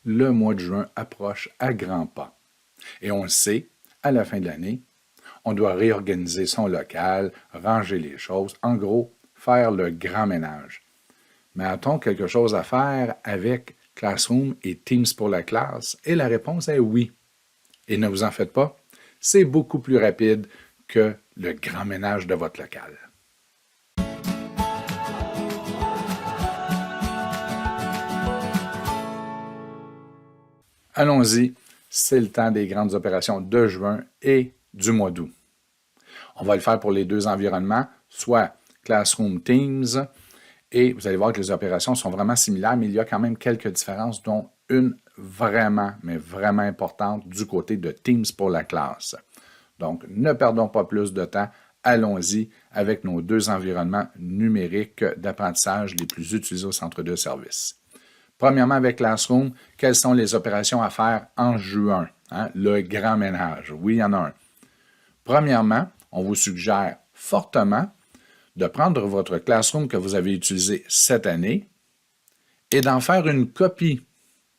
le mois de juin approche à grands pas. Et on le sait, à la fin de l'année, on doit réorganiser son local, ranger les choses, en gros, faire le grand ménage. Mais a-t-on quelque chose à faire avec Classroom et Teams pour la classe? Et la réponse est oui. Et ne vous en faites pas, c'est beaucoup plus rapide que le grand ménage de votre local. Allons-y, c'est le temps des grandes opérations de juin et du mois d'août. On va le faire pour les deux environnements, soit Classroom Teams, et vous allez voir que les opérations sont vraiment similaires, mais il y a quand même quelques différences, dont une vraiment, mais vraiment importante du côté de Teams pour la classe. Donc, ne perdons pas plus de temps, allons-y avec nos deux environnements numériques d'apprentissage les plus utilisés au centre de service. Premièrement, avec Classroom, quelles sont les opérations à faire en juin? Le grand ménage. Oui, il y en a un. Premièrement, on vous suggère fortement de prendre votre Classroom que vous avez utilisé cette année et d'en faire une copie.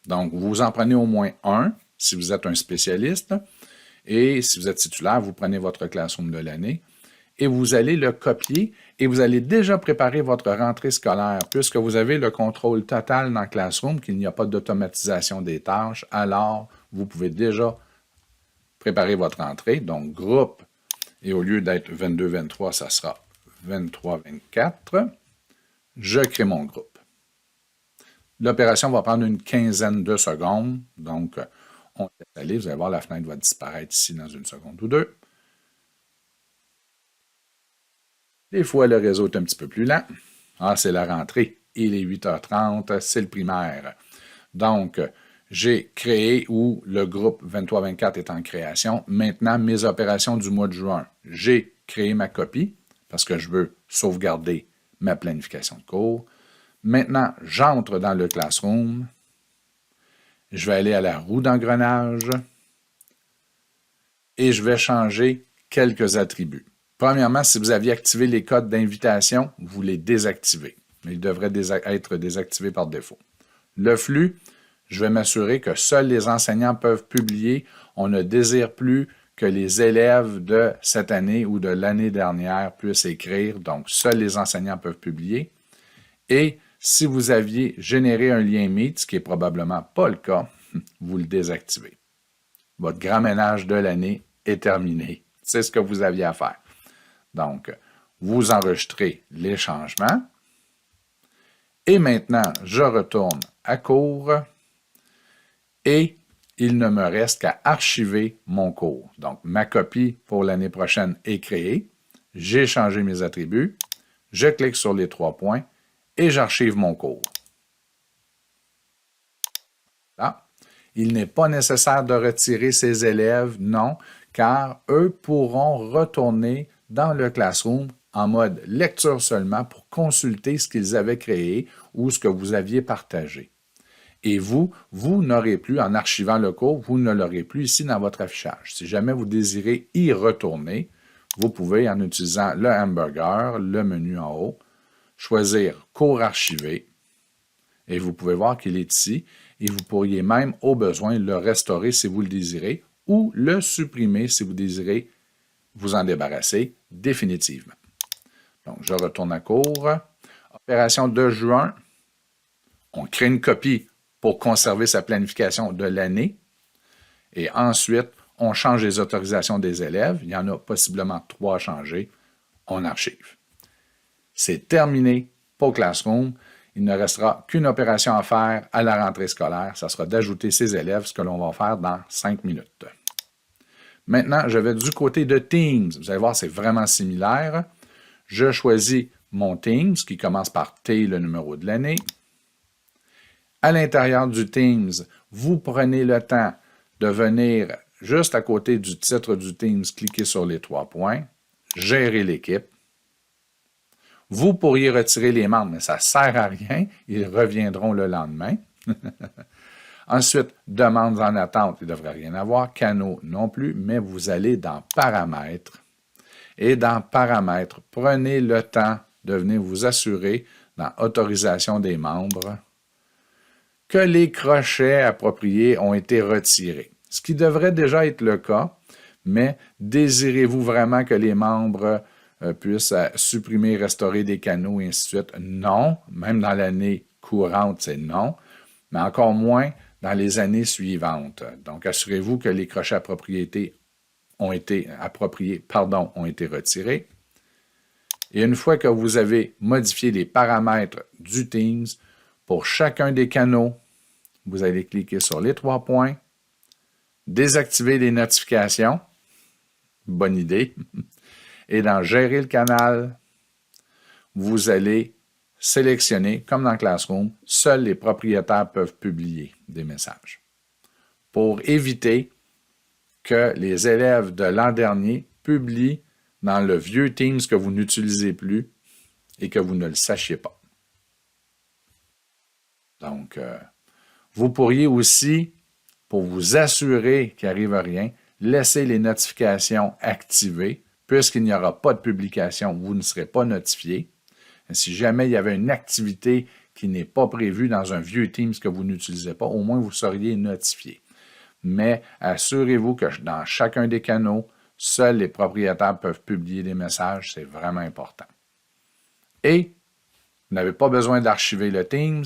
Donc, vous en prenez au moins un si vous êtes un spécialiste et si vous êtes titulaire, vous prenez votre Classroom de l'année et vous allez le copier et vous allez déjà préparer votre rentrée scolaire puisque vous avez le contrôle total dans Classroom, qu'il n'y a pas d'automatisation des tâches. Alors, vous pouvez déjà préparer votre rentrée. Donc, groupe, et au lieu d'être 22-23, ça sera 23-24. Je crée mon groupe. L'opération va prendre une quinzaine de secondes. Donc, on laisse aller. Vous allez voir, la fenêtre va disparaître ici dans une seconde ou deux. Des fois, le réseau est un petit peu plus lent. Ah, c'est la rentrée. Il est 8h30, c'est le primaire. Donc, j'ai créé où le groupe 23-24 est en création. Maintenant, mes opérations du mois de juin. J'ai créé ma copie parce que je veux sauvegarder ma planification de cours. Maintenant, j'entre dans le Classroom. Je vais aller à la roue d'engrenage et je vais changer quelques attributs. Premièrement, si vous aviez activé les codes d'invitation, vous les désactivez. Ils devraient être désactivés par défaut. Le flux, je vais m'assurer que seuls les enseignants peuvent publier. On ne désire plus que les élèves de cette année ou de l'année dernière puissent écrire. Donc, seuls les enseignants peuvent publier. Et si vous aviez généré un lien Meet, ce qui n'est probablement pas le cas, vous le désactivez. Votre grand ménage de l'année est terminé. C'est ce que vous aviez à faire. Donc, vous enregistrez les changements. Et maintenant, je retourne à cours et il ne me reste qu'à archiver mon cours. Donc, ma copie pour l'année prochaine est créée. J'ai changé mes attributs. Je clique sur les 3 points et j'archive mon cours. Là, il n'est pas nécessaire de retirer ces élèves, non, car eux pourront retourner dans le Classroom en mode lecture seulement pour consulter ce qu'ils avaient créé ou ce que vous aviez partagé. Et vous n'aurez plus, en archivant le cours, vous ne l'aurez plus ici dans votre affichage. Si jamais vous désirez y retourner, vous pouvez, en utilisant le hamburger, le menu en haut, choisir cours archivé. Et vous pouvez voir qu'il est ici. Et vous pourriez même, au besoin, le restaurer si vous le désirez ou le supprimer si vous désirez vous en débarrasser définitivement. Donc, je retourne à cours. Opération de juin. On crée une copie pour conserver sa planification de l'année. Et ensuite, on change les autorisations des élèves. Il y en a possiblement 3 à changer. On archive. C'est terminé pour Classroom. Il ne restera qu'une opération à faire à la rentrée scolaire. Ça sera d'ajouter ces élèves, ce que l'on va faire dans 5 minutes. Maintenant, je vais du côté de Teams. Vous allez voir, c'est vraiment similaire. Je choisis mon Teams, qui commence par T, le numéro de l'année. À l'intérieur du Teams, vous prenez le temps de venir juste à côté du titre du Teams, cliquer sur les 3 points, gérer l'équipe. Vous pourriez retirer les membres, mais ça ne sert à rien. Ils reviendront le lendemain. Ensuite, demandes en attente, il ne devrait rien avoir. Canaux non plus, mais vous allez dans Paramètres. Et dans Paramètres, prenez le temps de venir vous assurer dans Autorisation des membres que les crochets appropriés ont été retirés. Ce qui devrait déjà être le cas, mais désirez-vous vraiment que les membres puissent supprimer, restaurer des canaux et ainsi de suite? Non. Même dans l'année courante, c'est non. Mais encore moins dans les années suivantes. Donc, assurez-vous que les crochets ont été retirés. Et une fois que vous avez modifié les paramètres du Teams, pour chacun des canaux, vous allez cliquer sur les 3 points, désactiver les notifications, bonne idée, et dans Gérer le canal, vous allez sélectionner, comme dans Classroom, seuls les propriétaires peuvent publier des messages pour éviter que les élèves de l'an dernier publient dans le vieux Teams que vous n'utilisez plus et que vous ne le sachiez pas. Donc, vous pourriez aussi, pour vous assurer qu'il n'arrive rien, laisser les notifications activées. Puisqu'il n'y aura pas de publication, vous ne serez pas notifié. Si jamais il y avait une activité qui n'est pas prévue dans un vieux Teams que vous n'utilisez pas, au moins vous seriez notifié. Mais assurez-vous que dans chacun des canaux, seuls les propriétaires peuvent publier des messages. C'est vraiment important. Et vous n'avez pas besoin d'archiver le Teams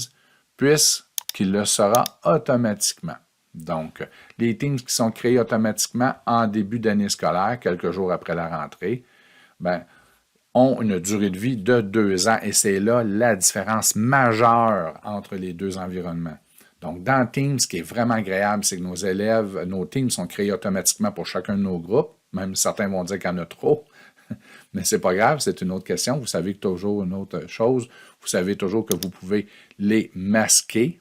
puisqu'il le sera automatiquement. Donc, les Teams qui sont créés automatiquement en début d'année scolaire, quelques jours après la rentrée, ont une durée de vie de 2 ans et c'est là la différence majeure entre les deux environnements. Donc, dans Teams, ce qui est vraiment agréable, c'est que nos Teams sont créés automatiquement pour chacun de nos groupes. Même certains vont dire qu'il y en a trop, mais c'est pas grave, c'est une autre question. Vous savez toujours une autre chose. Vous savez toujours que vous pouvez les masquer.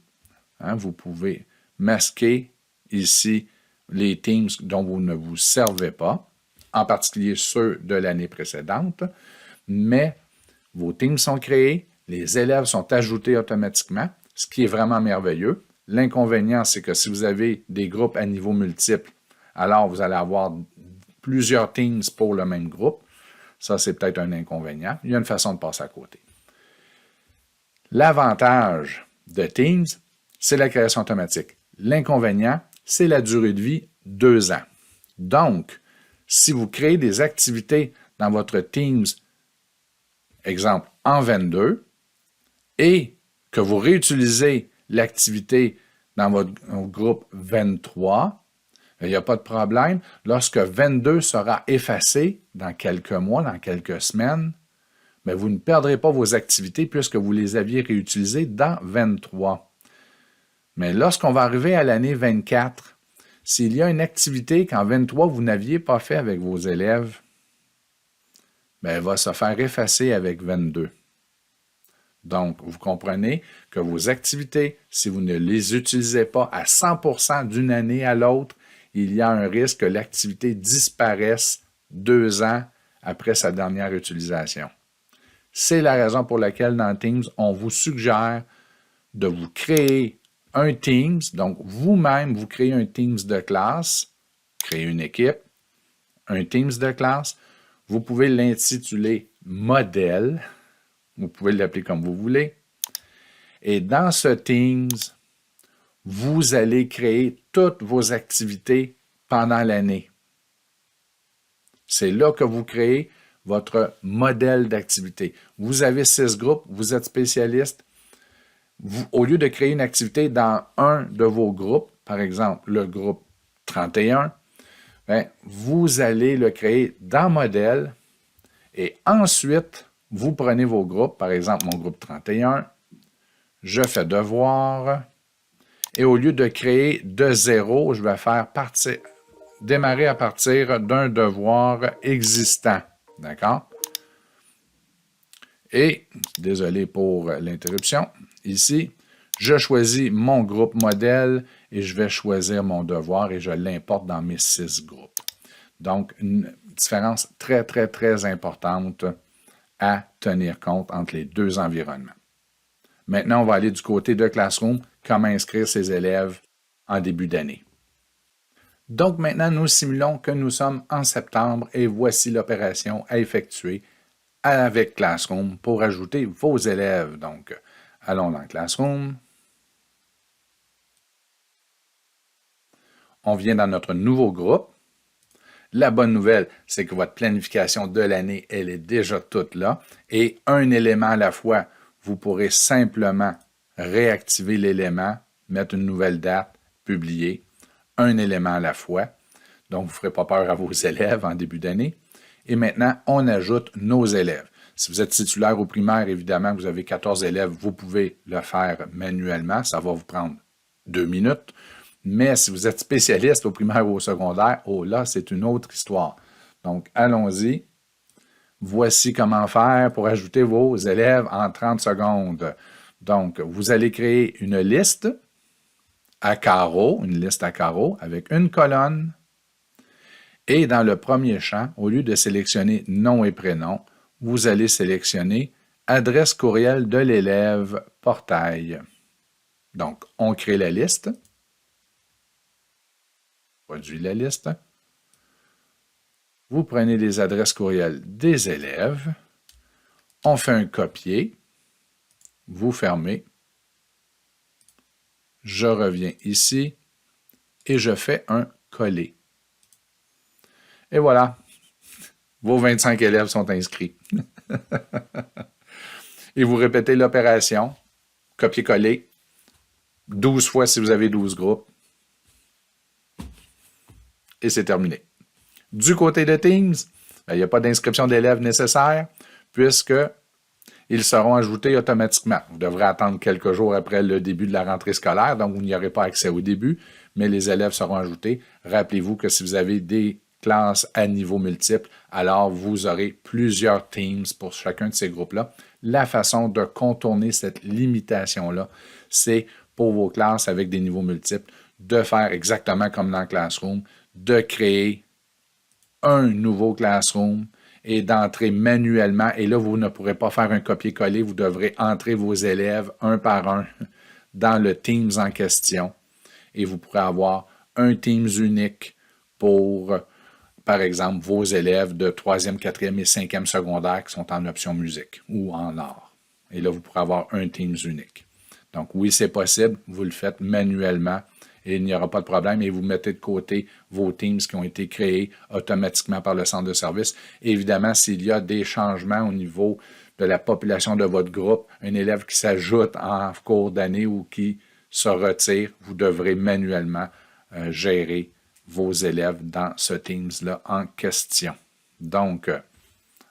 Vous pouvez masquer ici les Teams dont vous ne vous servez pas, en particulier ceux de l'année précédente. Mais vos Teams sont créés, les élèves sont ajoutés automatiquement, ce qui est vraiment merveilleux. L'inconvénient, c'est que si vous avez des groupes à niveau multiple, alors vous allez avoir plusieurs Teams pour le même groupe. Ça, c'est peut-être un inconvénient. Il y a une façon de passer à côté. L'avantage de Teams, c'est la création automatique. L'inconvénient, c'est la durée de vie, 2 ans. Donc, si vous créez des activités dans votre Teams, exemple en 22, et que vous réutilisez l'activité dans votre groupe 23, il n'y a pas de problème. Lorsque 22 sera effacé dans quelques mois, dans quelques semaines, mais vous ne perdrez pas vos activités puisque vous les aviez réutilisées dans 23. Mais lorsqu'on va arriver à l'année 24, s'il y a une activité qu'en 23 vous n'aviez pas fait avec vos élèves, elle va se faire effacer avec 22. Donc, vous comprenez que vos activités, si vous ne les utilisez pas à 100% d'une année à l'autre, il y a un risque que l'activité disparaisse 2 ans après sa dernière utilisation. C'est la raison pour laquelle dans Teams, on vous suggère de vous créer un Teams. Donc, vous-même, vous créez un Teams de classe, créez une équipe, un Teams de classe. Vous pouvez l'intituler « Modèle ». Vous pouvez l'appeler comme vous voulez. Et dans ce Teams, vous allez créer toutes vos activités pendant l'année. C'est là que vous créez votre modèle d'activité. Vous avez 6 groupes, vous êtes spécialiste. Au lieu de créer une activité dans un de vos groupes, par exemple le groupe 31, vous allez le créer dans Modèle et ensuite, vous prenez vos groupes, par exemple mon groupe 31, je fais devoir et au lieu de créer de 0, je vais faire démarrer à partir d'un devoir existant. D'accord? Et, désolé pour l'interruption, ici, je choisis mon groupe modèle et je vais choisir mon devoir et je l'importe dans mes 6 groupes. Donc, une différence très, très, très importante à tenir compte entre les deux environnements. Maintenant, on va aller du côté de Classroom, comment inscrire ses élèves en début d'année. Donc maintenant, nous simulons que nous sommes en septembre et voici l'opération à effectuer avec Classroom pour ajouter vos élèves. Donc, allons dans Classroom. on vient dans notre nouveau groupe. La bonne nouvelle, c'est que votre planification de l'année, elle est déjà toute là. Et un élément à la fois, vous pourrez simplement réactiver l'élément, mettre une nouvelle date, publier, un élément à la fois. Donc, vous ne ferez pas peur à vos élèves en début d'année. Et maintenant, on ajoute nos élèves. Si vous êtes titulaire au primaire, évidemment, vous avez 14 élèves, vous pouvez le faire manuellement. Ça va vous prendre 2 minutes. Mais si vous êtes spécialiste au primaire ou au secondaire, oh là, c'est une autre histoire. Donc, allons-y. Voici comment faire pour ajouter vos élèves en 30 secondes. Donc, vous allez créer une liste à carreaux, avec une colonne. Et dans le premier champ, au lieu de sélectionner nom et prénom, vous allez sélectionner adresse courriel de l'élève portail. Donc, on crée la liste. Produit la liste. Vous prenez les adresses courriels des élèves. On fait un copier. Vous fermez. Je reviens ici et je fais un coller. Et voilà, vos 25 élèves sont inscrits. Et vous répétez l'opération, copier-coller, 12 fois si vous avez 12 groupes. Et c'est terminé. Du côté de Teams, il n'y a pas d'inscription d'élèves nécessaire puisqu'ils seront ajoutés automatiquement. Vous devrez attendre quelques jours après le début de la rentrée scolaire, donc vous n'y aurez pas accès au début, mais les élèves seront ajoutés. Rappelez-vous que si vous avez des classes à niveau multiple, alors vous aurez plusieurs Teams pour chacun de ces groupes-là. La façon de contourner cette limitation-là, c'est pour vos classes avec des niveaux multiples, de faire exactement comme dans Classroom, de créer un nouveau Classroom et d'entrer manuellement. Et là, vous ne pourrez pas faire un copier-coller, vous devrez entrer vos élèves un par un dans le Teams en question. Et vous pourrez avoir un Teams unique pour, par exemple, vos élèves de 3e, 4e et 5e secondaire qui sont en option musique ou en art. Et là, vous pourrez avoir un Teams unique. Donc oui, c'est possible, vous le faites manuellement et il n'y aura pas de problème et vous mettez de côté vos Teams qui ont été créés automatiquement par le centre de service. Et évidemment, s'il y a des changements au niveau de la population de votre groupe, un élève qui s'ajoute en cours d'année ou qui se retire, vous devrez manuellement gérer vos élèves dans ce Teams-là en question. Donc,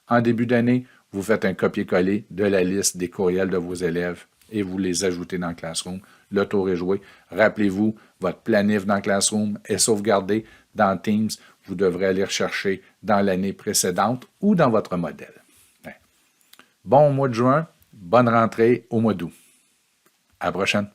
en début d'année, vous faites un copier-coller de la liste des courriels de vos élèves et vous les ajoutez dans Classroom. Le tour est joué. Rappelez-vous, votre planif dans Classroom est sauvegardé dans Teams. Vous devrez aller rechercher dans l'année précédente ou dans votre modèle. Bon mois de juin, bonne rentrée au mois d'août. À la prochaine.